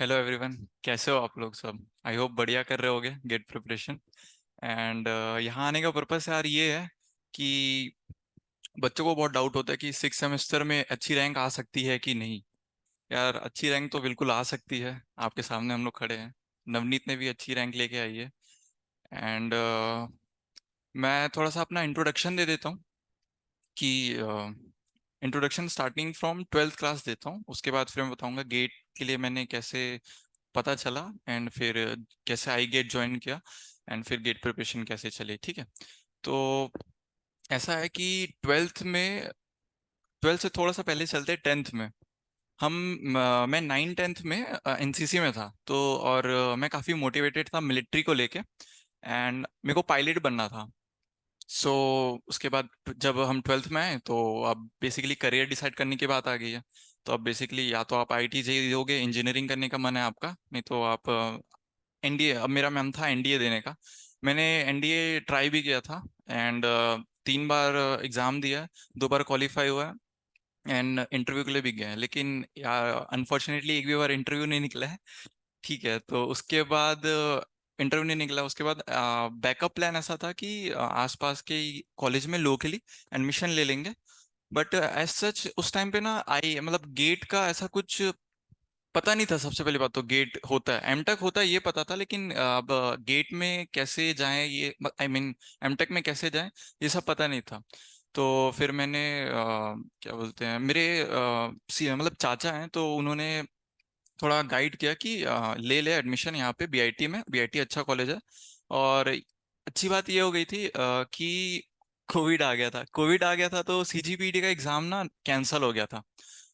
Hello everyone. कैसे हो आप लोग सब? आई होप बढ़िया कर रहे होगे गेट प्रिपरेशन। एंड यहाँ आने का पर्पस यार ये है कि बच्चों को बहुत डाउट होता है कि सिक्स सेमेस्टर में अच्छी रैंक आ सकती है कि नहीं। यार अच्छी रैंक तो बिल्कुल आ सकती है। आपके सामने हम लोग खड़े हैं। नवनीत ने भी अच्छी रैंक लेके आई है। एंड मैं थोड़ा सा अपना इंट्रोडक्शन दे देता हूँ कि introduction starting from twelfth class देता हूँ। उसके बाद फिर मैं बताऊंगा गेट के लिए मैंने कैसे पता चला, एंड फिर कैसे आई गेट ज्वाइन किया, एंड फिर गेट प्रिपरेशन कैसे चली। ठीक है। तो ऐसा है कि ट्वेल्थ से थोड़ा सा पहले चलते टेंथ में। मैं 9 10th में एनसीसी में था। तो और मैं काफ़ी मोटिवेटेड था मिलिट्री को लेके। एंड मेरे को पायलट बनना था। सो उसके बाद जब हम ट्वेल्थ में आए तो अब बेसिकली करियर डिसाइड करने की बात आ गई है। तो अब बेसिकली या तो आप आईटी जेई दोगे, इंजीनियरिंग करने का मन है आपका, नहीं तो आप एनडीए। अब मेरा मन था एनडीए देने का। मैंने एनडीए ट्राई भी किया था। एंड 3 बार एग्जाम दिया। 2 बार क्वालिफाई हुआ। एंड इंटरव्यू के लिए भी गया है, लेकिन यार अनफॉर्चुनेटली एक भी बार इंटरव्यू नहीं निकला है। ठीक है। तो उसके बाद इंटरव्यू नहीं निकला। उसके बाद बैकअप प्लान ऐसा था कि आसपास के कॉलेज में लोकली एडमिशन ले लेंगे। बट एज सच उस टाइम पे ना आई मतलब गेट का ऐसा कुछ पता नहीं था। सबसे पहली बात तो गेट होता है, एमटेक होता है ये पता था, लेकिन अब गेट में कैसे जाएं ये आई मीन एमटेक में कैसे जाएं ये सब पता नहीं था। तो फिर मैंने क्या बोलते हैं मेरे मतलब चाचा हैं, तो उन्होंने थोड़ा गाइड किया कि ले ले एडमिशन यहाँ पे बीआईटी में। बीआईटी अच्छा कॉलेज है। और अच्छी बात ये हो गई थी कि कोविड आ गया था। कोविड आ गया था तो सीजीपीटी का एग्जाम ना कैंसिल हो गया था।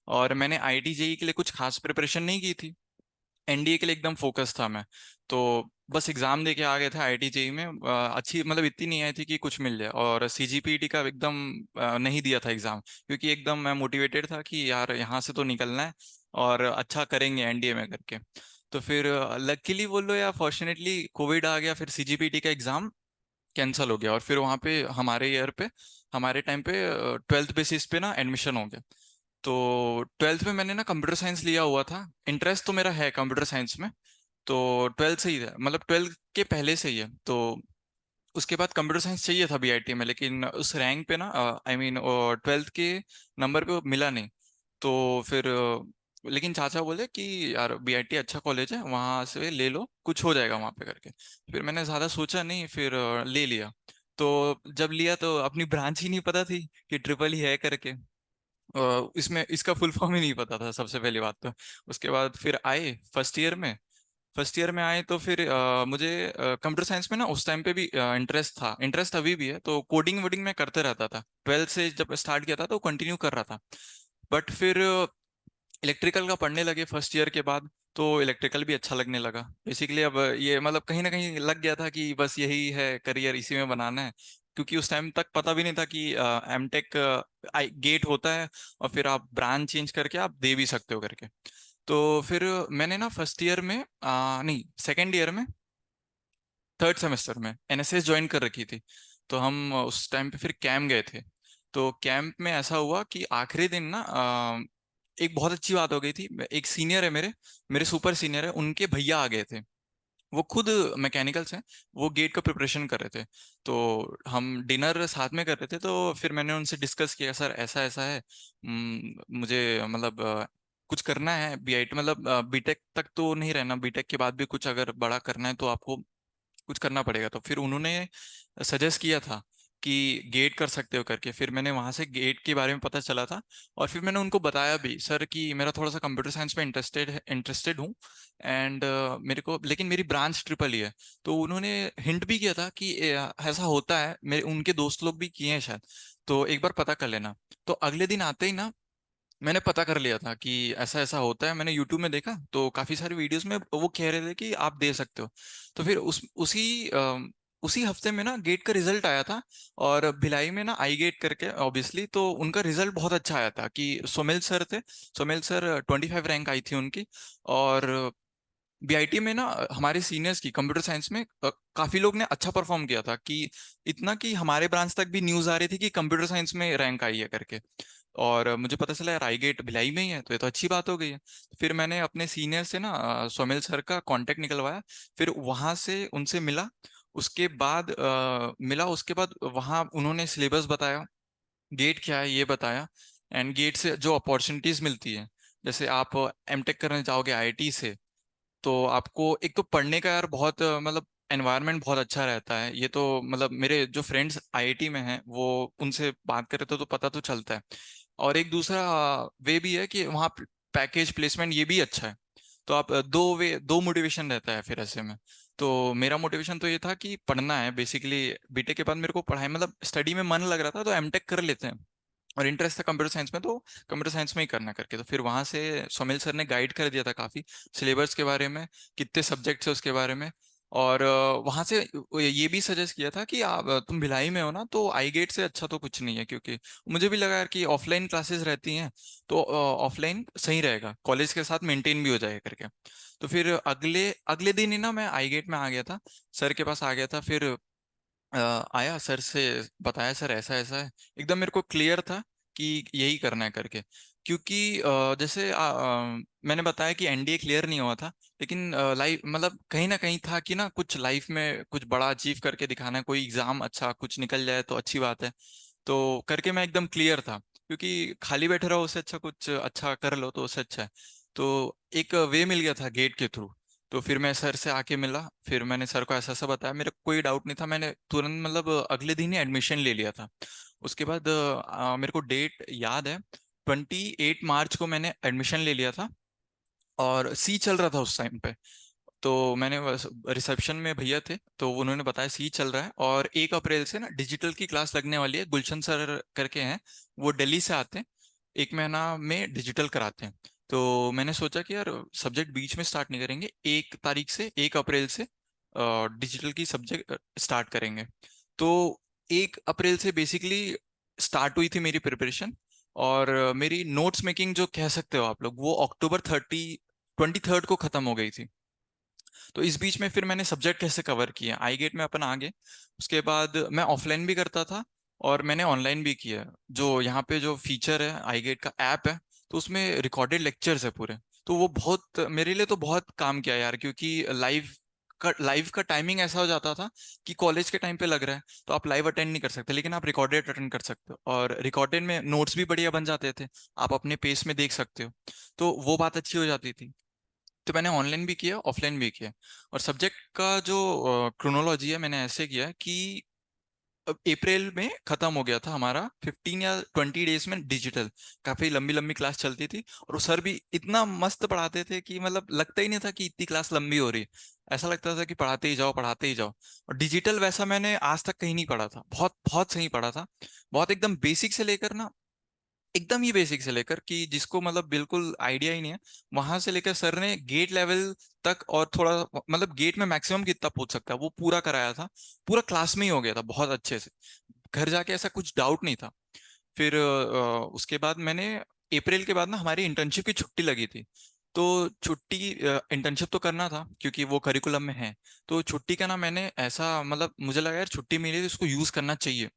और मैंने आईटी जेई के लिए कुछ खास प्रिपरेशन नहीं की थी। एनडीए के लिए एकदम फोकस था मैं। तो बस एग्जाम दे के आ गए थे आईटी जेई में। अच्छी मतलब इतनी नहीं आई थी कि कुछ मिल जाए। और सीजीपीटी का एकदम नहीं दिया था एग्जाम, क्योंकि एकदम मैं मोटिवेटेड था कि यार यहाँ से तो निकलना है और अच्छा करेंगे एनडीए में करके। तो फिर लकीली बोल लो या फॉर्चुनेटली कोविड आ गया, फिर सीजीपीटी का एग्जाम कैंसिल हो गया। और फिर वहाँ पे हमारे ईयर पे हमारे टाइम पे ट्वेल्थ बेसिस पे ना एडमिशन हो गया। तो ट्वेल्थ में मैंने ना कंप्यूटर साइंस लिया हुआ था। इंटरेस्ट तो मेरा है कंप्यूटर साइंस में। तो ट्वेल्थ से ही है, मतलब ट्वेल्थ के पहले से ही है। तो उसके बाद कंप्यूटर साइंस चाहिए था बीआईटी में, लेकिन उस रैंक पे ना आई मीन ट्वेल्थ के नंबर पे वो मिला नहीं। तो फिर लेकिन चाचा बोले कि यार बीआईटी अच्छा कॉलेज है, वहां से ले लो, कुछ हो जाएगा वहां पे करके। फिर मैंने ज्यादा सोचा नहीं, फिर ले लिया। तो जब लिया तो अपनी ब्रांच ही नहीं पता थी कि ट्रिपल ही है करके। इसमें इसका फुल फॉर्म ही नहीं पता था सबसे पहली बात तो। उसके बाद फिर आए फर्स्ट ईयर में आए तो फिर मुझे कंप्यूटर साइंस में ना उस टाइम पे भी इंटरेस्ट था। इंटरेस्ट अभी भी है, तो कोडिंग वोडिंग में करते रहता था। ट्वेल्थ से जब स्टार्ट किया था तो कंटिन्यू कर रहा था। बट फिर इलेक्ट्रिकल का पढ़ने लगे फर्स्ट ईयर के बाद। तो इलेक्ट्रिकल भी अच्छा लगने लगा बेसिकली। अब ये मतलब कहीं ना कहीं लग गया था कि बस यही है करियर, इसी में बनाना है। क्योंकि उस टाइम तक पता भी नहीं था कि एमटेक गेट होता है और फिर आप ब्रांच चेंज करके आप दे भी सकते हो करके। तो फिर मैंने ना फर्स्ट ईयर में नहीं सेकेंड ईयर में थर्ड सेमेस्टर में एनएसएस ज्वाइन कर रखी थी। तो हम उस टाइम पे फिर कैंप गए थे। तो कैंप में ऐसा हुआ कि आखिरी दिन ना एक बहुत अच्छी बात हो गई थी। एक सीनियर है मेरे मेरे सुपर सीनियर है, उनके भैया आ गए थे। वो खुद मैकेनिकल्स हैं। वो गेट का प्रिपरेशन कर रहे थे। तो हम डिनर साथ में कर रहे थे। तो फिर मैंने उनसे डिस्कस किया, सर ऐसा ऐसा है। मुझे मतलब कुछ करना है बीआईटी, मतलब बीटेक तक तो नहीं रहना, बीटेक के बाद भी कुछ अगर बड़ा करना है तो आपको कुछ करना पड़ेगा। तो फिर उन्होंने सजेस्ट किया था कि गेट कर सकते हो करके। फिर मैंने वहां से गेट के बारे में पता चला था। और फिर मैंने उनको बताया भी, सर कि मेरा थोड़ा सा कंप्यूटर साइंस में इंटरेस्टेड हूँ। एंड मेरे को लेकिन मेरी ब्रांच ट्रिपल ही है। तो उन्होंने हिंट भी किया था कि ऐसा होता है, मेरे उनके दोस्त लोग भी किए हैं शायद। तो एक बार पता कर लेना। तो अगले दिन आते ही ना मैंने पता कर लिया था कि ऐसा ऐसा होता है। मैंने यूट्यूब में देखा तो काफी सारी वीडियोस में वो कह रहे थे कि आप दे सकते हो। तो फिर उसी हफ्ते में ना गेट का रिजल्ट आया था। और भिलाई में ना आई गेट करके ऑब्वियसली, तो उनका रिजल्ट बहुत अच्छा आया था कि सोमेल सर थे। सोमेल सर 25 रैंक आई थी उनकी। और बीआईटी में ना हमारे सीनियर्स की कंप्यूटर साइंस में काफी लोग ने अच्छा परफॉर्म किया था कि इतना कि हमारे ब्रांच तक भी न्यूज आ रही थी कि कंप्यूटर साइंस में रैंक आई है करके। और मुझे पता चला यार आई गेट भिलाई में ही है, तो ये तो अच्छी बात हो गई है। फिर मैंने अपने सीनियर से ना सोमेल सर का कांटेक्ट निकलवाया, फिर वहां से उनसे मिला। उसके बाद उसके बाद वहाँ उन्होंने सिलेबस बताया, गेट क्या है ये बताया, एंड गेट से जो अपॉर्चुनिटीज मिलती है, जैसे आप एमटेक करने जाओगे आईआईटी से, तो आपको एक तो पढ़ने का यार बहुत मतलब एनवायरनमेंट बहुत अच्छा रहता है। ये तो मतलब मेरे जो फ्रेंड्स आईआईटी में हैं वो उनसे बात करे तो पता तो चलता है। और एक दूसरा वे भी है कि वहाँ पैकेज प्लेसमेंट ये भी अच्छा है। तो आप दो मोटिवेशन रहता है फिर ऐसे में। तो मेरा मोटिवेशन तो ये था कि पढ़ना है बेसिकली। बीटेक के बाद मेरे को पढ़ाई मतलब स्टडी में मन लग रहा था, तो एमटेक कर लेते हैं, और इंटरेस्ट था कंप्यूटर साइंस में, तो कंप्यूटर साइंस में ही करना करके। तो फिर वहां से सोमेल सर ने गाइड कर दिया था काफी सिलेबस के बारे में, कितने सब्जेक्ट्स है उसके बारे में। और वहां से ये भी सजेस्ट किया था कि आप तुम भिलाई में हो ना, तो आई गेट से अच्छा तो कुछ नहीं है, क्योंकि मुझे भी लगा यार कि ऑफलाइन क्लासेस रहती हैं, तो ऑफलाइन सही रहेगा, कॉलेज के साथ मेंटेन भी हो जाएगा करके। तो फिर अगले अगले दिन ही ना मैं आई गेट में आ गया था, सर के पास आ गया था। फिर आया सर से बताया, सर ऐसा ऐसा है, एकदम मेरे को क्लियर था कि यही करना है करके। क्योंकि जैसे मैंने बताया कि एनडीए क्लियर नहीं हुआ था, लेकिन लाइफ मतलब कहीं ना कहीं था कि ना कुछ लाइफ में कुछ बड़ा अचीव करके दिखाना है, कोई एग्जाम अच्छा कुछ निकल जाए तो अच्छी बात है। तो करके मैं एकदम क्लियर था, क्योंकि खाली बैठे रहो उससे अच्छा कुछ अच्छा कर लो तो उससे अच्छा है। तो एक वे मिल गया था गेट के थ्रू। तो फिर मैं सर से आके मिला, फिर मैंने सर को ऐसा ऐसा बताया, मेरा कोई डाउट नहीं था, मैंने तुरंत मतलब अगले दिन ही एडमिशन ले लिया था। उसके बाद मेरे को डेट याद है, 28 मार्च को मैंने एडमिशन ले लिया था, और सी चल रहा था उस टाइम पे। तो मैंने रिसेप्शन में भैया थे, तो उन्होंने बताया सी चल रहा है, और 1 अप्रैल से ना डिजिटल की क्लास लगने वाली है, गुलशन सर करके हैं, वो दिल्ली से आते हैं, 1 महीना में डिजिटल कराते हैं। तो मैंने सोचा कि यार सब्जेक्ट बीच में स्टार्ट नहीं करेंगे, 1 तारीख से 1 अप्रैल से डिजिटल की सब्जेक्ट स्टार्ट करेंगे। तो 1 अप्रैल से बेसिकली स्टार्ट हुई थी मेरी प्रिपरेशन। और मेरी नोट्स मेकिंग जो कह सकते हो आप लोग, वो अक्टूबर 23 को खत्म हो गई थी। तो इस बीच में फिर मैंने सब्जेक्ट कैसे कवर किए, आई गेट में अपन आगे, उसके बाद मैं ऑफलाइन भी करता था और मैंने ऑनलाइन भी किया। जो यहाँ पे जो फीचर है आई गेट का ऐप है, तो उसमें रिकॉर्डेड लेक्चर्स है पूरे। तो वो बहुत मेरे लिए तो बहुत काम किया यार, क्योंकि लाइव का टाइमिंग ऐसा हो जाता था कि कॉलेज के टाइम पे लग रहा है तो आप लाइव अटेंड नहीं कर सकते, लेकिन आप रिकॉर्डेड अटेंड कर सकते हो, और रिकॉर्डेड में नोट्स भी बढ़िया बन जाते थे, आप अपने पेस में देख सकते हो। तो वो बात अच्छी हो जाती थी। तो मैंने ऑनलाइन भी किया ऑफलाइन भी किया। और सब्जेक्ट का जो क्रोनोलॉजी है, मैंने ऐसे किया कि अब अप्रैल में खत्म हो गया था हमारा 15 या 20 डेज में डिजिटल। काफी लंबी लंबी क्लास चलती थी, और वो सर भी इतना मस्त पढ़ाते थे कि मतलब लगता ही नहीं था कि इतनी क्लास लंबी हो रही है। ऐसा लगता था कि पढ़ाते ही जाओ पढ़ाते ही जाओ। और डिजिटल वैसा मैंने आज तक कहीं नहीं पढ़ा था, बहुत बहुत सही पढ़ा था। बहुत एकदम बेसिक से लेकर ना, एकदम ही बेसिक से लेकर कि जिसको मतलब बिल्कुल आइडिया ही नहीं है, वहां से लेकर सर ने गेट लेवल तक, और थोड़ा मतलब गेट में मैक्सिमम कितना पहुंच सकता है वो पूरा कराया था। पूरा क्लास में ही हो गया था बहुत अच्छे से, घर जाके ऐसा कुछ डाउट नहीं था। फिर उसके बाद मैंने अप्रैल के बाद ना हमारी इंटर्नशिप की छुट्टी लगी थी। तो छुट्टी इंटर्नशिप तो करना था क्योंकि वो करिकुलम में है। तो छुट्टी का ना मैंने ऐसा मतलब मुझे लगा यार छुट्टी मिली तो इसको यूज करना चाहिए।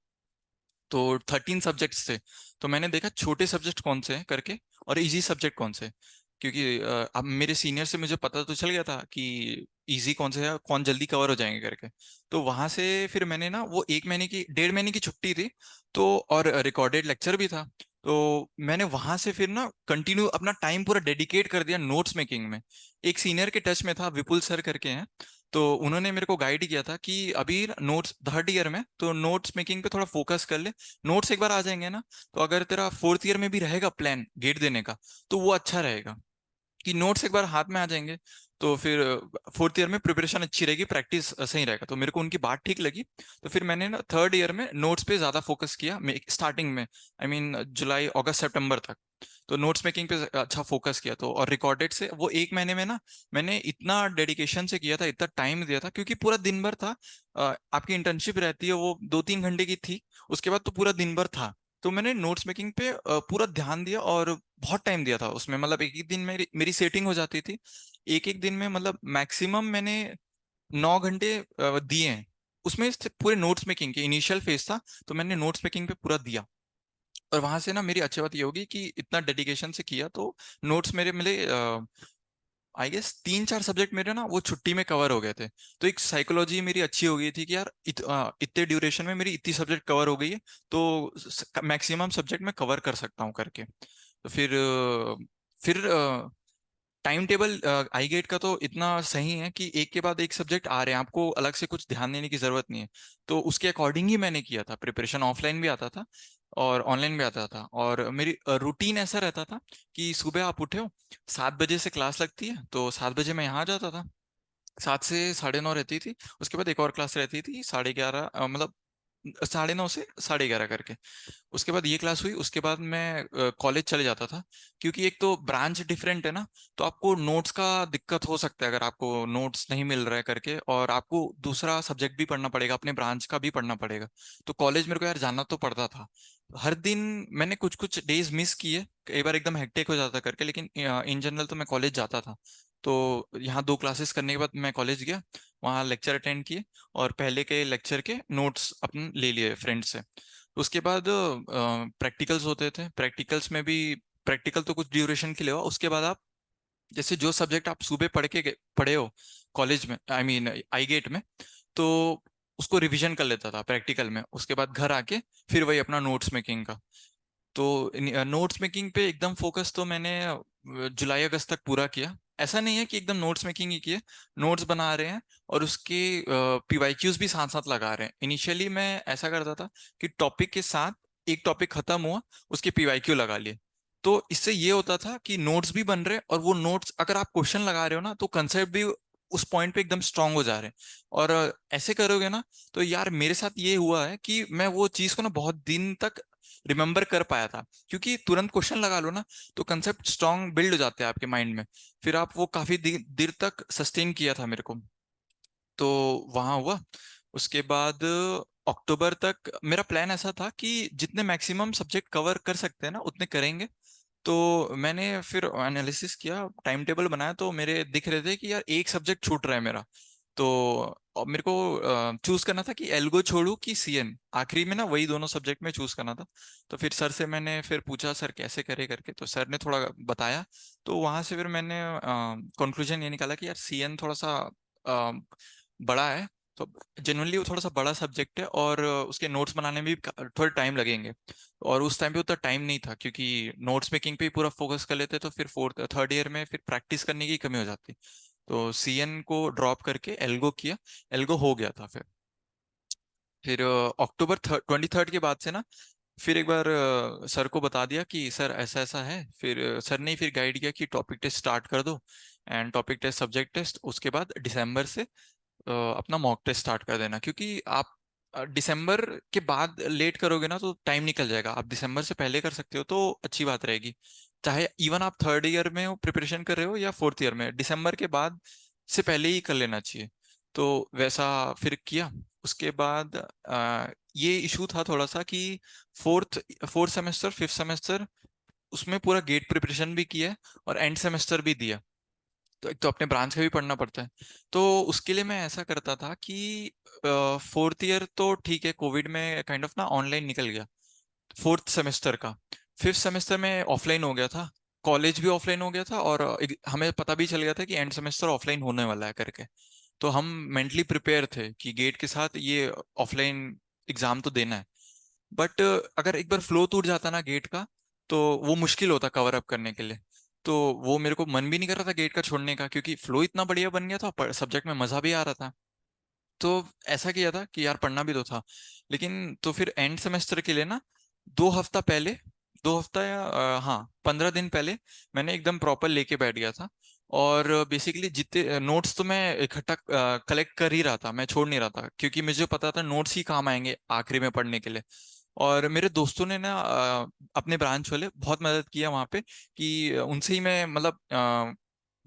तो 13 सब्जेक्ट्स थे, तो मैंने देखा छोटे सब्जेक्ट कौन से हैं करके, और इजी सब्जेक्ट कौन से हैं। क्योंकि अब मेरे सीनियर से मुझे पता तो चल गया था कि इजी कौन से है, कौन जल्दी कवर हो जाएंगे करके। तो वहां से फिर मैंने ना वो 1 महीने की 1.5 महीने की छुट्टी थी, तो और रिकॉर्डेड लेक्चर भी था। तो मैंने वहां से फिर ना कंटिन्यू अपना टाइम पूरा डेडिकेट कर दिया नोट्स मेकिंग में। एक सीनियर के टच में था, विपुल सर करके हैं, तो उन्होंने मेरे को गाइड किया था कि अभी नोट्स 3rd ईयर में तो नोट्स मेकिंग पे थोड़ा फोकस कर ले। नोट्स एक बार आ जाएंगे ना, तो अगर तेरा 4th ईयर में भी रहेगा प्लान गेट देने का, तो वो अच्छा रहेगा कि नोट्स एक बार हाथ में आ जाएंगे। तो फिर 4th ईयर में प्रिपरेशन अच्छी रहेगी, प्रैक्टिस सही रहेगा। तो मेरे को उनकी बात ठीक लगी। तो फिर मैंने ना 3rd ईयर में नोट्स पे ज्यादा फोकस किया, स्टार्टिंग में, आई मीन जुलाई अगस्त सितंबर तक। तो नोट्स मेकिंग पे अच्छा फोकस किया। तो और रिकॉर्डेड से वो 1 महीने में ना मैंने इतना डेडिकेशन से किया था, इतना टाइम दिया था, क्योंकि पूरा दिन भर था। आपकी इंटर्नशिप रहती है वो 2-3 घंटे की थी, उसके बाद तो पूरा दिन भर था। तो मैंने नोट्स मेकिंग पे पूरा ध्यान दिया, और बहुत टाइम दिया था उसमें, मतलब एक एक दिन मेरी सेटिंग हो जाती थी। एक एक दिन में मतलब मैक्सिमम मैंने 9 घंटे दिए हैं उसमें। पूरे नोट्स मेकिंग के इनिशियल फेज था, तो मैंने नोट्स मेकिंग पे पूरा दिया। और वहां से ना मेरी अच्छी बात ये होगी कि इतना डेडिकेशन से किया तो नोट्स मेरे मिले। आई गेस 3-4 सब्जेक्ट मेरे ना वो छुट्टी में कवर हो गए थे। तो एक साइकोलॉजी मेरी अच्छी हो गई थी कि यार इतने ड्यूरेशन में मेरी इतनी सब्जेक्ट कवर हो गई है, तो मैक्सिमम सब्जेक्ट मैं कवर कर सकता हूँ करके। तो फिर टाइम टेबल आई गेट का तो इतना सही है कि एक के बाद एक सब्जेक्ट आ रहे हैं, आपको अलग से कुछ ध्यान देने की जरूरत नहीं है। तो उसके अकॉर्डिंग ही मैंने किया था प्रिपरेशन। ऑफलाइन भी आता था और ऑनलाइन भी आता था, और मेरी रूटीन ऐसा रहता था कि सुबह आप उठे हो, 7 बजे से क्लास लगती है, तो 7 बजे मैं यहाँ आ जाता था। 7 से 9:30 रहती थी। उसके बाद एक और क्लास रहती थी 11:30, मतलब 9:30 से 11:30 करके। उसके बाद ये क्लास हुई, उसके बाद मैं कॉलेज चले जाता था। क्योंकि एक तो ब्रांच डिफरेंट है ना, तो आपको नोट्स का दिक्कत हो सकता है अगर आपको नोट्स नहीं मिल रहा है करके, और आपको दूसरा सब्जेक्ट भी पढ़ना पड़ेगा, अपने ब्रांच का भी पढ़ना पड़ेगा। तो कॉलेज मेरे को यार जाना तो पड़ता था हर दिन। मैंने कुछ कुछ डेज मिस किए, कई बार एकदम हेक्टिक हो जाता करके, लेकिन इन जनरल तो मैं कॉलेज जाता था। तो यहाँ 2 क्लासेस करने के बाद मैं कॉलेज गया, वहाँ लेक्चर अटेंड किए, और पहले के लेक्चर के नोट्स अपन ले लिए फ्रेंड से। उसके बाद प्रैक्टिकल्स होते थे, प्रैक्टिकल्स में भी प्रैक्टिकल तो कुछ ड्यूरेशन के लिए हुआ। उसके बाद आप जैसे जो सब्जेक्ट आप सुबह पढ़े हो कॉलेज में, आई मीन आई गेट में, तो उसको रिवीजन कर लेता था प्रैक्टिकल में। उसके बाद घर आके फिर वही अपना नोट्स मेकिंग का। तो नोट्स मेकिंग पे एकदम फोकस तो मैंने जुलाई अगस्त तक पूरा किया। ऐसा नहीं है कि एकदम नोट्स मेकिंग ही किए, नोट्स बना रहे हैं और उसके पीवाईक्यूज भी साथ साथ लगा रहे हैं। इनिशियली मैं ऐसा करता था कि टॉपिक के साथ एक टॉपिक खत्म हुआ, उसके पीवाईक्यू लगा लिए। तो इससे ये होता था कि नोट्स भी बन रहे, और वो नोट्स अगर आप क्वेश्चन लगा रहे हो ना, तो कंसेप्ट भी उस पॉइंट पे एकदम स्ट्रांग हो जा रहे हैं। और ऐसे करोगे ना, तो यार मेरे साथ ये हुआ है कि मैं वो चीज को ना बहुत दिन तक रिमेम्बर कर पाया था। क्योंकि तुरंत क्वेश्चन लगा लो ना, तो कंसेप्ट स्ट्रांग बिल्ड हो जाते हैं आपके माइंड में। फिर आप वो काफी देर तक सस्टेन किया था मेरे को। तो वहां हुआ। उसके बाद अक्टूबर तक मेरा प्लान ऐसा था कि जितने मैक्सिमम सब्जेक्ट कवर कर सकते हैं ना उतने करेंगे। तो मैंने फिर एनालिसिस किया, टाइम टेबल बनाया, तो मेरे दिख रहे थे कि यार एक सब्जेक्ट छूट रहा है मेरा। तो अब मेरे को चूज करना था कि एल्गो छोड़ू कि सीएन, आखिरी में ना वही दोनों सब्जेक्ट में चूज करना था। तो फिर सर से मैंने फिर पूछा सर कैसे करे करके, तो सर ने थोड़ा बताया। तो वहां से फिर मैंने कंक्लूजन ये निकाला कि यार सीएन थोड़ा सा अ, बड़ा है। तो जेनुअनली वो थोड़ा सा बड़ा सब्जेक्ट है, और उसके नोट्स बनाने में भी थोड़े टाइम लगेंगे। और उस टाइम पे उतना टाइम नहीं था, क्योंकि नोट्स मेकिंग पे ही पूरा फोकस कर लेते, तो फिर फोर्थ थर्ड ईयर में फिर प्रैक्टिस करने की कमी हो जाती। तो सीएन को ड्रॉप करके एल्गो किया। एल्गो हो गया था। फिर अक्टूबर 23 के बाद से ना, फिर एक बार सर को बता दिया कि सर ऐसा ऐसा है। फिर सर ने फिर गाइड किया कि टॉपिक टेस्ट स्टार्ट कर दो, and topic test subject test, उसके बाद दिसंबर से अपना मॉक टेस्ट स्टार्ट कर देना। क्योंकि आप दिसंबर के बाद लेट करोगे ना तो टाइम निकल जाएगा। आप दिसंबर से पहले कर सकते हो तो अच्छी बात रहेगी। चाहे इवन आप थर्ड ईयर में हो, प्रिपरेशन कर रहे हो, या फोर्थ ईयर में, दिसंबर के बाद से पहले ही कर लेना चाहिए। तो वैसा फिर किया। उसके बाद ये इशू था थोड़ा सा कि fourth fourth semester fifth semester उसमें पूरा गेट प्रिपरेशन भी किया है, और एंड सेमेस्टर भी दिया। तो एक तो अपने ब्रांच का भी पढ़ना पड़ता है। तो उसके लिए मैं ऐसा करता था कि फोर्थ ईयर तो ठीक है, कोविड में काइंड ऑफ ना ऑनलाइन निकल गया फोर्थ सेमेस्टर का। फिफ्थ सेमेस्टर में ऑफलाइन हो गया था, कॉलेज भी ऑफलाइन हो गया था, और हमें पता भी चल गया था कि एंड सेमेस्टर ऑफलाइन होने वाला है करके। तो हम मेंटली प्रिपेयर थे कि गेट के साथ ये ऑफलाइन एग्जाम तो देना है। बट अगर एक बार फ्लो टूट जाता ना गेट का, तो वो मुश्किल होता कवर अप करने के लिए। तो वो मेरे को मन भी नहीं कर रहा था गेट का छोड़ने का, क्योंकि फ्लो इतना बढ़िया बन गया था, सब्जेक्ट में मजा भी आ रहा था। तो ऐसा किया था कि यार पढ़ना भी तो था। लेकिन तो फिर एंड सेमेस्टर के लिए ना 2 हफ्ता पहले, 2 हफ्ता या हाँ 15 दिन पहले मैंने एकदम प्रॉपर लेके बैठ गया था। और बेसिकली जितने नोट्स तो मैं इकट्ठा कलेक्ट कर ही रहा था, मैं छोड़ नहीं रहा था, क्योंकि मुझे पता था नोट्स ही काम आएंगे आखिरी में पढ़ने के लिए। और मेरे दोस्तों ने ना अपने ब्रांच वाले बहुत मदद किया वहाँ पे, कि उनसे ही मैं मतलब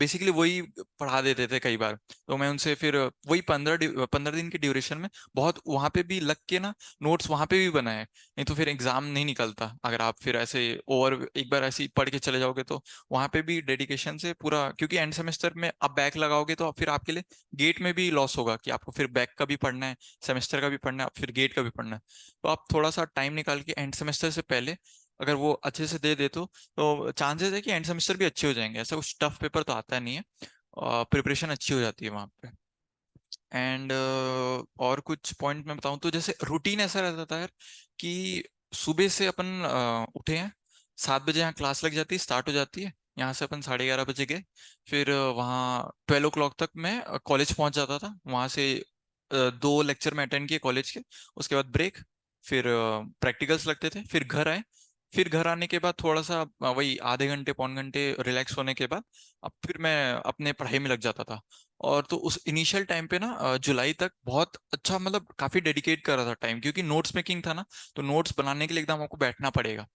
बेसिकली वही पढ़ा देते थे कई बार। तो मैं उनसे फिर वही 15 दिन की ड्यूरेशन में बहुत वहां पे भी लग के ना नोट्स वहां पे भी बनाए। नहीं तो फिर एग्जाम नहीं निकलता अगर आप फिर ऐसे ओवर एक बार ऐसे ही पढ़ के चले जाओगे तो। वहां पे भी डेडिकेशन से पूरा, क्योंकि एंड सेमेस्टर में आप बैक लगाओगे तो फिर आपके लिए गेट में भी लॉस होगा, कि आपको फिर बैक का भी पढ़ना है, सेमेस्टर का भी पढ़ना है, फिर गेट का भी पढ़ना है। तो आप थोड़ा सा टाइम निकाल के एंड सेमेस्टर से पहले अगर वो अच्छे से दे दे तो चांसेस है कि एंड सेमेस्टर भी अच्छे हो जाएंगे। ऐसा कुछ टफ पेपर तो आता नहीं है, प्रिपरेशन अच्छी हो जाती है वहाँ पे। एंड और कुछ पॉइंट मैं बताऊं तो जैसे रूटीन ऐसा रहता था यार कि सुबह से अपन उठे हैं, 7 बजे यहाँ क्लास लग जाती है, स्टार्ट हो जाती है। यहाँ से अपन 11:30 बजे गए, फिर वहाँ 12 o'clock तक मैं कॉलेज पहुंच जाता था। वहाँ से 2 लेक्चर में अटेंड किए कॉलेज के, उसके बाद ब्रेक, फिर प्रैक्टिकल्स लगते थे, फिर घर आए। फिर घर आने के बाद थोड़ा सा वही आधे घंटे पौन घंटे रिलैक्स होने के बाद अब फिर मैं अपने पढ़ाई में लग जाता था। और तो उस इनिशियल टाइम पे ना जुलाई तक बहुत अच्छा, मतलब काफी डेडिकेट कर रहा था टाइम, क्योंकि नोट्स मेकिंग था ना। तो नोट्स बनाने के लिए एकदम आपको बैठना पड़ेगा,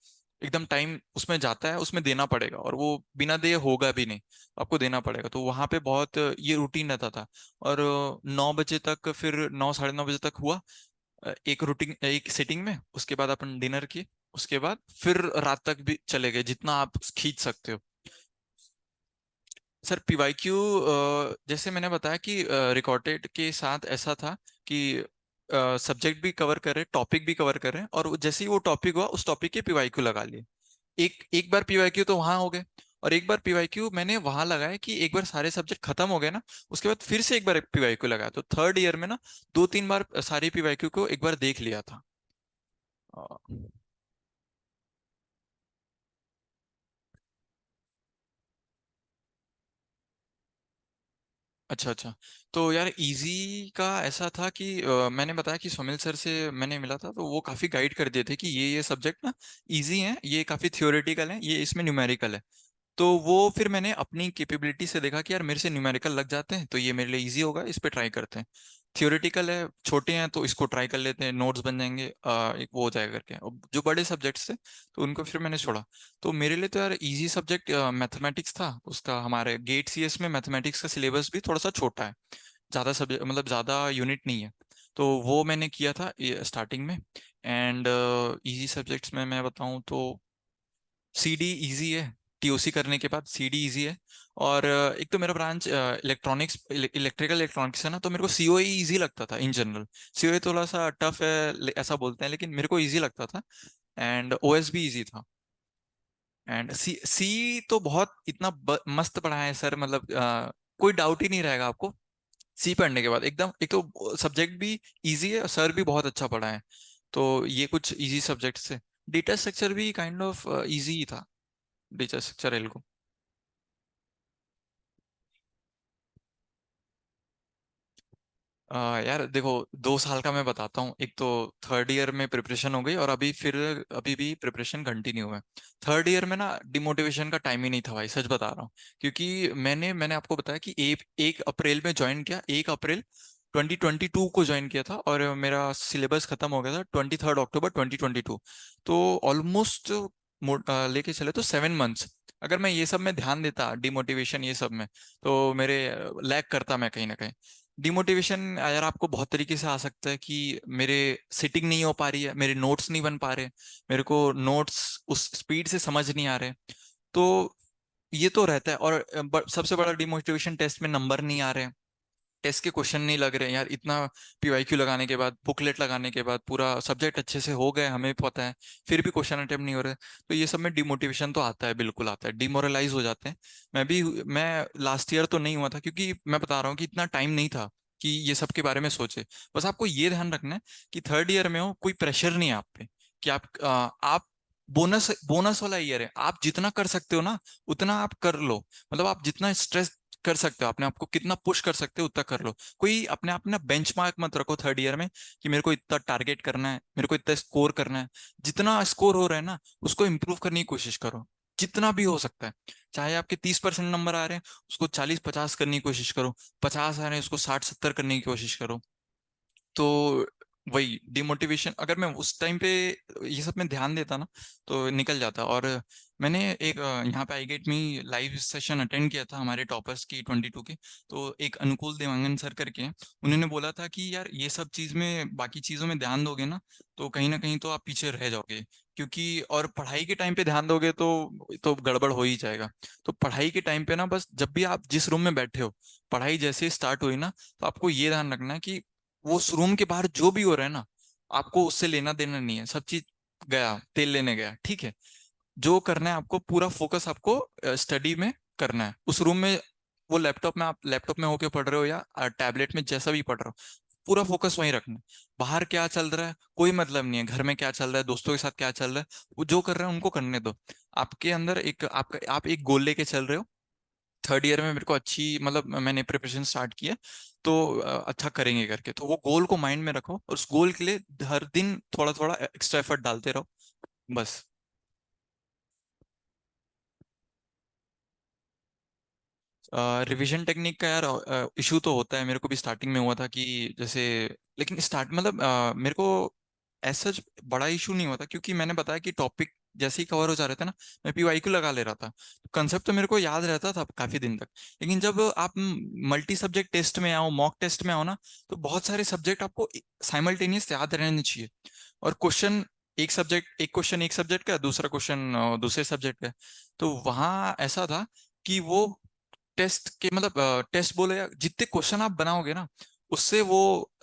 एकदम टाइम उसमें जाता है, उसमें देना पड़ेगा, और वो बिना दिए होगा भी नहीं, आपको देना पड़ेगा। तो वहां पे बहुत ये रूटीन रहता था। और 9 बजे तक, फिर 9 साढ़े 9 बजे तक हुआ एक रूटीन, एक सिटिंग में। उसके बाद अपन डिनर किए, उसके बाद फिर रात तक भी चले गए जितना आप खींच सकते हो। सर पीवाईक्यू, जैसे मैंने बताया कि रिकॉर्डेड के साथ ऐसा था कि सब्जेक्ट भी कवर कर रहे, टॉपिक भी कवर कर रहे हैं, और जैसे ही वो टॉपिक हुआ उस टॉपिक के पीवाईक्यू लगा लिए। एक एक बार पीवाईक्यू तो वहां हो गए, और एक बार पीवाईक्यू मैंने वहां लगाया कि एक बार सारे सब्जेक्ट खत्म हो गए ना, उसके बाद फिर से एक बार पीवाईक्यू लगाया। तो थर्ड ईयर में ना 2-3 बार सारे पीवाईक्यू को एक बार देख लिया था। अ, अच्छा अच्छा। तो यार इजी का ऐसा था कि मैंने बताया कि सोमिल सर से मैंने मिला था, तो वो काफी गाइड कर दिए थे कि ये सब्जेक्ट ना इजी हैं, ये काफी थियोरेटिकल है, ये इसमें न्यूमेरिकल है। तो वो फिर मैंने अपनी कैपेबिलिटी से देखा कि यार मेरे से न्यूमेरिकल लग जाते हैं तो ये मेरे लिए इजी होगा, इस पे ट्राई करते हैं। थियोरेटिकल है, छोटे हैं, तो इसको ट्राई कर लेते हैं, नोट्स बन जाएंगे, एक वो हो जाएगा करके। और जो बड़े सब्जेक्ट्स थे तो उनको फिर मैंने छोड़ा। तो मेरे लिए तो यार इजी सब्जेक्ट मैथमेटिक्स था। उसका हमारे गेट सीएस में मैथमेटिक्स का सिलेबस भी थोड़ा सा छोटा है, ज़्यादा सब्जेक्ट मतलब ज़्यादा यूनिट नहीं है। तो वो मैंने किया था स्टार्टिंग में। एंड इजी सब्जेक्ट्स में मैं बताऊं तो सीडी इजी है, टीओसी करने के बाद सीडी इजी है। और एक तो मेरा ब्रांच इलेक्ट्रॉनिक्स, इलेक्ट्रिकल इलेक्ट्रॉनिक्स है ना, तो मेरे को सीओई इजी लगता था इन जनरल। सीओई थोड़ा सा टफ है ऐसा बोलते हैं, लेकिन मेरे को इजी लगता था। एंड ओएस भी इजी था। एंड सी सी तो बहुत इतना मस्त पढ़ा है सर, मतलब कोई डाउट ही नहीं रहेगा आपको। सी पढ़ने के बाद एकदम, एक तो सब्जेक्ट भी इजी है, सर भी बहुत अच्छा पढ़ा है। तो ये कुछ इजी सब्जेक्ट्स है। डेटा स्ट्रक्चर भी काइंड ऑफ इजी ही था, डेटा स्ट्रक्चर एल्गो। यार देखो, 2 साल का मैं बताता हूँ। एक तो थर्ड ईयर में प्रिपरेशन हो गई, और अभी फिर अभी भी प्रिपरेशन कंटिन्यू है। थर्ड ईयर में ना डिमोटिवेशन का टाइम ही नहीं था भाई, सच बता रहा हूँ। क्योंकि मैंने मैंने आपको बताया कि 1 अप्रैल में ज्वाइन किया, 1 अप्रैल 2022 को ज्वाइन किया था, और मेरा सिलेबस खत्म हो गया था 23 अक्टूबर 2022। तो ऑलमोस्ट लेके चले तो 7 मंथ्स। अगर मैं ये सब में ध्यान देता, डिमोटिवेशन ये सब में, तो मेरे लैग करता मैं कहीं ना कहीं। डिमोटिवेशन यार आपको बहुत तरीके से आ सकता है कि मेरे सिटिंग नहीं हो पा रही है, मेरे नोट्स नहीं बन पा रहे, मेरे को नोट्स उस स्पीड से समझ नहीं आ रहे। तो ये तो रहता है। और सबसे बड़ा डिमोटिवेशन, टेस्ट में नंबर नहीं आ रहे, टेस्ट के क्वेश्चन नहीं लग रहे हैं यार। इतना पीवाईक्यू लगाने के बाद, बुकलेट लगाने के बाद, पूरा सब्जेक्ट अच्छे से हो गए, हमें भी पता है, फिर भी क्वेश्चन अटेम्प्ट नहीं हो रहे। तो ये सब में डिमोटिवेशन तो आता है, बिल्कुल आता है, डिमोरलाइज हो जाते हैं। मैं लास्ट ईयर तो नहीं हुआ था, क्योंकि मैं बता रहा हूँ कि इतना टाइम नहीं था कि ये सब के बारे में सोचे। बस आपको ये ध्यान रखना है कि थर्ड ईयर में हो, कोई प्रेशर नहीं है आप पे कि आप बोनस बोनस वाला ईयर है, आप जितना कर सकते हो ना उतना आप कर लो। मतलब आप जितना स्ट्रेस कर सकते हो, अपने आप को कितना पुश कर सकते हो उतना कर लो। कोई अपने आप ना बेंचमार्क मत रखो थर्ड ईयर में कि मेरे को इतना टारगेट करना है, मेरे को इतना स्कोर करना है। जितना स्कोर हो रहा है ना उसको इम्प्रूव करने की कोशिश करो, जितना भी हो सकता है। चाहे आपके 30% नंबर आ रहे हैं, उसको 40-50 करने की कोशिश करो। 50 आ रहे हैं, उसको 60-70 करने की कोशिश करो। तो वही डिमोटिवेशन, अगर मैं उस टाइम पे ये सब में ध्यान देता ना तो निकल जाता। और मैंने एक यहाँ पे I get me live session attend किया था हमारे टॉपर्स की 22 के। तो एक अनुकूल देवांगन सर करके हैं, उन्होंने बोला था कि यार ये सब चीज में, बाकी चीजों में ध्यान दोगे ना कहीं तो आप पीछे रह जाओगे। क्योंकि और पढ़ाई के टाइम पे ध्यान दोगे तो गड़बड़ हो ही जाएगा। तो पढ़ाई के टाइम पे ना, बस जब भी आप जिस रूम में बैठे हो, पढ़ाई जैसे ही स्टार्ट हुई ना, तो आपको ये ध्यान रखना है कि वो उस रूम के बाहर जो भी हो रहा है ना, आपको उससे लेना देना नहीं है। सब चीज गया, तेल लेने गया, ठीक है। जो करना है आपको, पूरा फोकस आपको स्टडी में करना है उस रूम में। वो लैपटॉप में, आप लैपटॉप में होके पढ़ रहे हो या टैबलेट में, जैसा भी पढ़ रहे हो, पूरा फोकस वहीं रखना है। बाहर क्या चल रहा है कोई मतलब नहीं है, घर में क्या चल रहा है, दोस्तों के साथ क्या चल रहा है, वो जो कर रहे हैं उनको करने दो। आपके अंदर एक आपका, आप एक गोल लेके चल रहे हो। थर्ड ईयर में मेरे को अच्छी, मतलब मैंने प्रिपरेशन स्टार्ट किया, तो अच्छा करेंगे करके, तो वो गोल को माइंड में रखो और उस गोल के लिए हर दिन थोड़ा थोड़ा एक्स्ट्रा एफर्ट डालते रहो, बस। रिवीजन टेक्निक का यार इशू तो होता है, मेरे को भी स्टार्टिंग में हुआ था कि जैसे, लेकिन स्टार्ट मतलब मेरे को ऐसा बड़ा इशू नहीं हुआ था, क्योंकि मैंने बताया कि टॉपिक जैसे ही कवर हो जा रहे थे ना, मैं पीवाईक्यू लगा ले रहा था। कंसेप्ट तो मेरे को याद रहता था काफी दिन तक। लेकिन जब आप मल्टी सब्जेक्ट टेस्ट में आओ, मॉक टेस्ट में आओ ना, तो बहुत सारे सब्जेक्ट आपको साइमल्टेनियस याद रहने चाहिए। और क्वेश्चन एक सब्जेक्ट, एक क्वेश्चन एक सब्जेक्ट का, दूसरा क्वेश्चन दूसरे सब्जेक्ट का। तो वहाँ ऐसा था कि वो टेस्ट के, मतलब टेस्ट बोले या जितने क्वेश्चन आप बनाओगे ना, उससे वो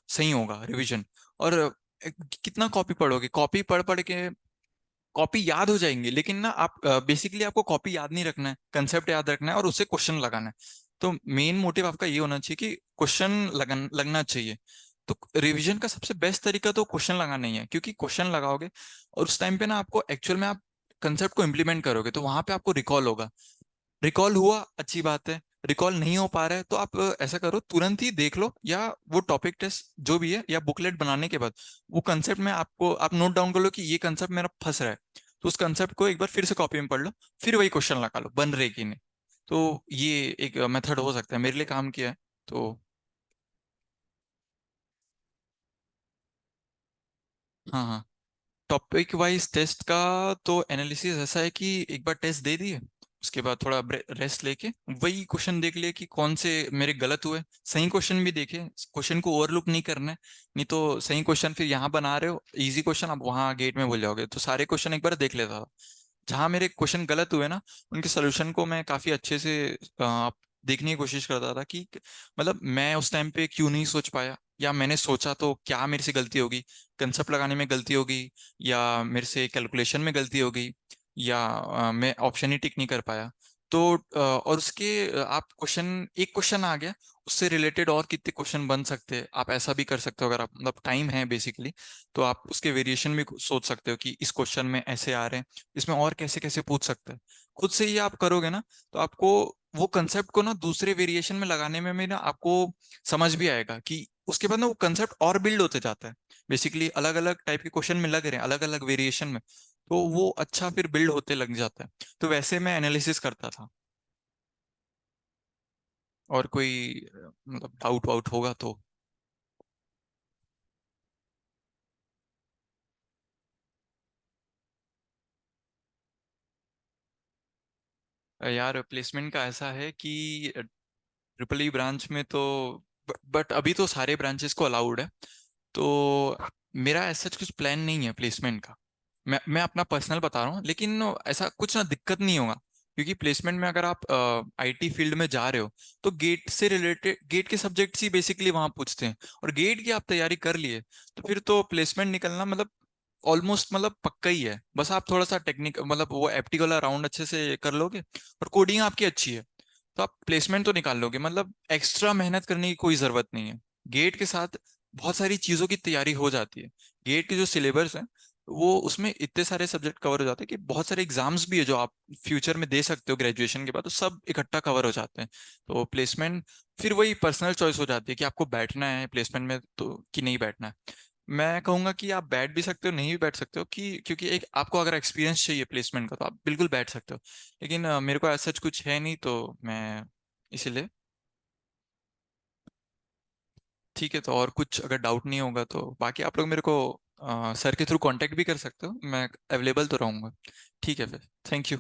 सही होगा रिवीजन। और कितना कॉपी पढ़ोगे, कॉपी पढ़ पढ़ के कॉपी याद हो जाएंगे, लेकिन ना आप बेसिकली आपको कॉपी याद नहीं रखना है, कंसेप्ट याद रखना है और उससे क्वेश्चन लगाना है। तो मेन मोटिव आपका ये होना चाहिए कि क्वेश्चन लगना चाहिए। तो रिवीजन का सबसे बेस्ट तरीका तो क्वेश्चन लगाना ही है, क्योंकि क्वेश्चन लगाओगे और उस टाइम पे ना आपको एक्चुअल में आप कंसेप्ट को इम्प्लीमेंट करोगे, तो वहां पे आपको रिकॉल होगा। रिकॉल हुआ अच्छी बात है, रिकॉल नहीं हो पा रहा है तो आप ऐसा करो, तुरंत ही देख लो, या वो टॉपिक टेस्ट जो भी है या बुकलेट बनाने के बाद वो कंसेप्ट में आपको, आप नोट डाउन कर लो कि ये कंसेप्ट मेरा फंस रहा है, तो उस कंसेप्ट को एक बार फिर से कॉपी में पढ़ लो, फिर वही क्वेश्चन लगा लो बन रहे कि नहीं। तो ये एक मेथड हो सकता है, मेरे लिए काम किया है। तो हाँ हाँ, टॉपिक वाइज टेस्ट का तो एनालिसिस ऐसा है कि एक बार टेस्ट दे दिए, उसके बाद थोड़ा रेस्ट लेके वही क्वेश्चन देख लिए कि कौन से मेरे गलत हुए, सही क्वेश्चन भी देखे, क्वेश्चन को ओवरलुक नहीं करना है। नहीं तो सही क्वेश्चन फिर यहाँ बना रहे हो इजी क्वेश्चन, आप वहाँ गेट में भूल जाओगे, तो सारे क्वेश्चन एक बार देख लेता था। जहाँ मेरे क्वेश्चन गलत हुए ना, उनके सोल्यूशन को मैं काफी अच्छे से देखने की कोशिश करता था कि मतलब मैं उस टाइम पे क्यों नहीं सोच पाया, या मैंने सोचा तो क्या मेरे से गलती होगी, कंसेप्ट लगाने में गलती होगी, या मेरे से कैलकुलेशन में गलती होगी, या मैं ऑप्शन ही टिक नहीं कर पाया। तो और उसके आप क्वेश्चन, एक क्वेश्चन आ गया, उससे रिलेटेड और कितने क्वेश्चन बन सकते हैं, आप ऐसा भी कर सकते हो अगर आप, मतलब टाइम है बेसिकली, तो आप उसके वेरिएशन भी सोच सकते हो कि इस क्वेश्चन में ऐसे आ रहे हैं, इसमें और कैसे कैसे पूछ सकते हैं। खुद से ही आप करोगे ना, तो आपको वो कंसेप्ट को ना दूसरे वेरिएशन में लगाने में भी ना आपको समझ भी आएगा कि उसके बाद ना वो कंसेप्ट और बिल्ड होते जाता है। बेसिकली अलग अलग टाइप के क्वेश्चन में लग रहे हैं, अलग अलग वेरिएशन में, तो वो अच्छा फिर बिल्ड होते लग जाता है। तो वैसे मैं एनालिसिस करता था। और कोई मतलब डाउट वाउट होगा तो। यार प्लेसमेंट का ऐसा है कि ट्रिपल ई ब्रांच में तो, बट अभी तो सारे ब्रांचेस को अलाउड है, तो मेरा ऐसा कुछ प्लान नहीं है प्लेसमेंट का। मैं अपना पर्सनल बता रहा हूँ, लेकिन ऐसा कुछ ना दिक्कत नहीं होगा, क्योंकि प्लेसमेंट में अगर आप आईटी फील्ड में जा रहे हो, तो गेट से रिलेटेड, गेट के सब्जेक्ट्स ही बेसिकली वहाँ पूछते हैं, और गेट की आप तैयारी कर लिए, तो फिर तो प्लेसमेंट निकलना मतलब ऑलमोस्ट मतलब पक्का ही है। बस आप थोड़ा सा टेक्निक, मतलब वो एप्टी वाला राउंड अच्छे से कर लोगे, और कोडिंग आपकी अच्छी है, तो आप प्लेसमेंट तो निकाल लोगे, मतलब एक्स्ट्रा मेहनत करने की कोई जरूरत नहीं है। गेट के साथ बहुत सारी चीजों की तैयारी हो जाती है। गेट के जो सिलेबस है, वो उसमें इतने सारे सब्जेक्ट कवर हो जाते हैं कि बहुत सारे एग्जाम्स भी है जो आप फ्यूचर में दे सकते हो ग्रेजुएशन के बाद, तो सब इकट्ठा कवर हो जाते हैं। तो प्लेसमेंट फिर वही पर्सनल चॉइस हो जाती है कि आपको बैठना है प्लेसमेंट में तो कि नहीं बैठना है। मैं कहूंगा कि आप बैठ भी सकते हो, नहीं भी बैठ सकते हो, कि क्योंकि एक आपको अगर एक्सपीरियंस चाहिए प्लेसमेंट का, तो आप बिल्कुल बैठ सकते हो। लेकिन मेरे को ऐसा कुछ है नहीं, तो मैं इसीलिए। ठीक है, तो और कुछ अगर डाउट नहीं होगा तो बाकी आप लोग मेरे को सर के थ्रू कांटेक्ट भी कर सकते हो, मैं अवेलेबल तो रहूंगा। ठीक है फिर, थैंक यू।